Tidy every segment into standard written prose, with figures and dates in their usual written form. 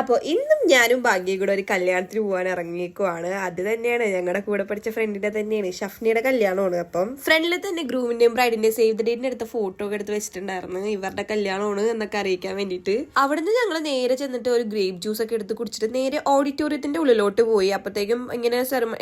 അപ്പോൾ ഇന്നും ഞാനും ഭാഗ്യയും കൂടെ ഒരു കല്യാണത്തിന് പോകാൻ ഇറങ്ങിയേക്കുവാണ്. അത് തന്നെയാണ് ഞങ്ങളുടെ കൂടെ പഠിച്ച ഫ്രണ്ടിന്റെ തന്നെയാണ്, ഷഫ്നിയുടെ കല്യാണമാണ്. അപ്പം ഫ്രണ്ടിൽ തന്നെ ഗ്രൂമിന്റെയും ബ്രൈഡിന്റെയും സേവ് ദ ഡേറ്റിന്റെ അടുത്ത ഫോട്ടോ ഒക്കെ എടുത്ത് വെച്ചിട്ടുണ്ടായിരുന്നു, ഇവരുടെ കല്യാണമാണ് എന്നൊക്കെ അറിയിക്കാൻ വേണ്ടിയിട്ട്. അവിടുന്ന് ഞങ്ങൾ നേരെ ചെന്നിട്ട് ഒരു ഗ്രേപ്പ് ജ്യൂസ് ഒക്കെ എടുത്ത് കുടിച്ചിട്ട് നേരെ ഓഡിറ്റോറിയത്തിന്റെ ഉള്ളിലോട്ട് പോയി. അപ്പോഴത്തേക്കും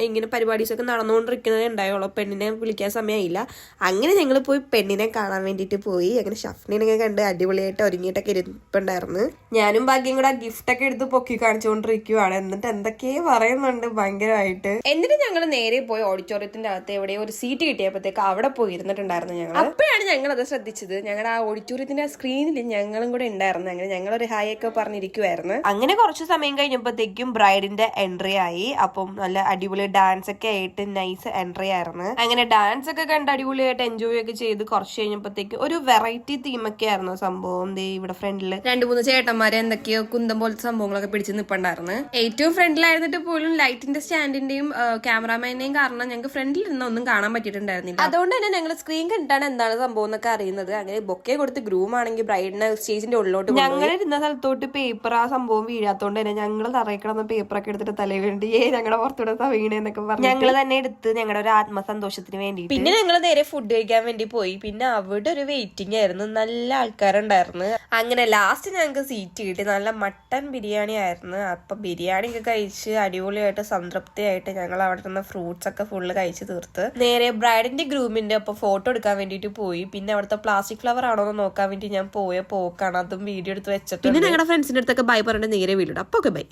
ഇങ്ങനെ പരിപാടീസ് ഒക്കെ നടന്നുകൊണ്ടിരിക്കുന്നത് ഉണ്ടായുള്ളൂ, പെണ്ണിനെ വിളിക്കാൻ സമയമായില്ല. അങ്ങനെ ഞങ്ങൾ പോയി പെണ്ണിനെ കാണാൻ വേണ്ടിയിട്ട് പോയി. അങ്ങനെ ഷഫ്നിനെ കണ്ട് അടിപൊളിയായിട്ട് ഒരുങ്ങിയിട്ടൊക്കെ ഇരിപ്പുണ്ടായിരുന്നു. ഞാനും ഭാഗ്യം കൂടെ ഗിഫ്റ്റ് ഒക്കെ എടുത്ത് പൊക്കി കാണിച്ചുകൊണ്ടിരിക്കുവാണ്. എന്നിട്ട് എന്തൊക്കെയോ പറയുന്നുണ്ട് ഭയങ്കരമായിട്ട്. എന്നിട്ട് ഞങ്ങൾ നേരെ പോയി ഓഡിറ്റോറിയത്തിന്റെ അകത്ത് എവിടെയോ ഒരു സീറ്റ് കിട്ടിയപ്പോഴത്തേക്ക് അവിടെ പോയി ഇരുന്നിട്ടുണ്ടായിരുന്നു ഞങ്ങൾ. അപ്പോഴാണ് ഞങ്ങൾ അത് ശ്രദ്ധിച്ചത്. ഞങ്ങളുടെ ആ ഓഡിറ്റോറിയത്തിന്റെ ആ സ്ക്രീനിൽ ഞങ്ങളും കൂടെ ഉണ്ടായിരുന്നു. അങ്ങനെ ഞങ്ങളൊരു ഹായ് ഒക്കെ പറഞ്ഞിരിക്കുവായിരുന്നു. അങ്ങനെ കുറച്ച് സമയം കഴിഞ്ഞപ്പോഴത്തേക്കും ബ്രൈഡിന്റെ എൻട്രി ആയി. അപ്പം നല്ല അടിപൊളി ഡാൻസ് ഒക്കെ ആയിട്ട് നൈസ് എൻട്രി ആയിരുന്നു. അങ്ങനെ ഡാൻസ് ഒക്കെ കണ്ട് അടിപൊളിയായിട്ട് എൻജോയ് ഒക്കെ ചെയ്ത് കുറച്ച് കഴിഞ്ഞപ്പോഴത്തേക്കും ഒരു വെറൈറ്റി തീമൊക്കെ ആയിരുന്നു സംഭവം. ഇവിടെ ഫ്രണ്ടില് 2-3 ചേട്ടന്മാരെ എന്തൊക്കെയോ കുന്തം പോലത്തെ സംഭവങ്ങളൊക്കെ പിടിച്ച് നിൽപ്പുണ്ടായിരുന്നു. ഏറ്റവും ഫ്രണ്ടിലായിരുന്നിട്ട് പോലും ലൈറ്റിന്റെ സ്റ്റാൻഡിന്റെയും ക്യാമറാമാന്റെയും കാരണം ഞങ്ങൾക്ക് ഫ്രണ്ടിൽ ഇരുന്ന ഒന്നും കാണാൻ പറ്റിയിട്ടുണ്ടായിരുന്നില്ല. അതുകൊണ്ട് തന്നെ ഞങ്ങൾ സ്ക്രീൻ കണ്ടിട്ടാണ് എന്താണ് സംഭവം എന്നൊക്കെ അറിയുന്നത്. അങ്ങനെ ബൊക്കെ കൊടുത്ത് ഗ്രൂം ആണെങ്കിൽ ബ്രൈഡിനെ സ്റ്റേജിന്റെ ഉള്ളിലോട്ട് ഞങ്ങൾ ഇരുന്ന സ്ഥലത്തോട്ട് പേപ്പർ ആ സംഭവം വീഴാത്തോണ്ട് തന്നെ ഞങ്ങൾ തറയിക്കിടന്ന പേപ്പറൊക്കെ എടുത്തിട്ട് തലയിൽ വേണ്ടി ഞങ്ങളുടെ പുറത്തൂടെ വീണേന്നൊക്കെ പറഞ്ഞു ഞങ്ങൾ തന്നെ എടുത്ത് ഞങ്ങളുടെ ഒരു ആത്മസന്തോഷത്തിന് വേണ്ടി. പിന്നെ ഞങ്ങൾ നേരെ ഫുഡ് കഴിക്കാൻ വേണ്ടി പോയി. പിന്നെ അവിടെ ഒരു വെയിറ്റിംഗ് ആയിരുന്നു, നല്ല ആൾക്കാരുണ്ടായിരുന്നു. അങ്ങനെ ലാസ്റ്റ് ഞങ്ങൾക്ക് സീറ്റ് കിട്ടി. നല്ല മട്ടൻ ബിരിയാണി ആയിരുന്നു. അപ്പൊ ബിരിയാണി ഒക്കെ കഴിച്ച് അടിപൊളിയായിട്ട് സംതൃപ്തിയായിട്ട് ഞങ്ങൾ അവിടെ നിന്ന് ഫ്രൂട്ട്സ് ഒക്കെ ഫുള്ള് കഴിച്ച് തീർത്ത് നേരെ ബ്രൈഡിന്റെ ഗ്രൂമിന്റെ ഒപ്പം ഫോട്ടോ എടുക്കാൻ വേണ്ടിയിട്ട് പോയി. പിന്നെ അവിടുത്തെ പ്ലാസ്റ്റിക് ഫ്ലവർ ആണോ എന്ന് നോക്കാൻ വേണ്ടി ഞാൻ പോയ പോക്കാണ്. അതും വീഡിയോ എടുത്ത് വെച്ചിട്ട് പിന്നെ ഞങ്ങളുടെ ഫ്രണ്ട്സിന്റെ അടുത്തൊക്കെ ബൈ പറഞ്ഞിട്ട് നേരെ വീടും. അപ്പൊ ഒക്കെ ബൈ.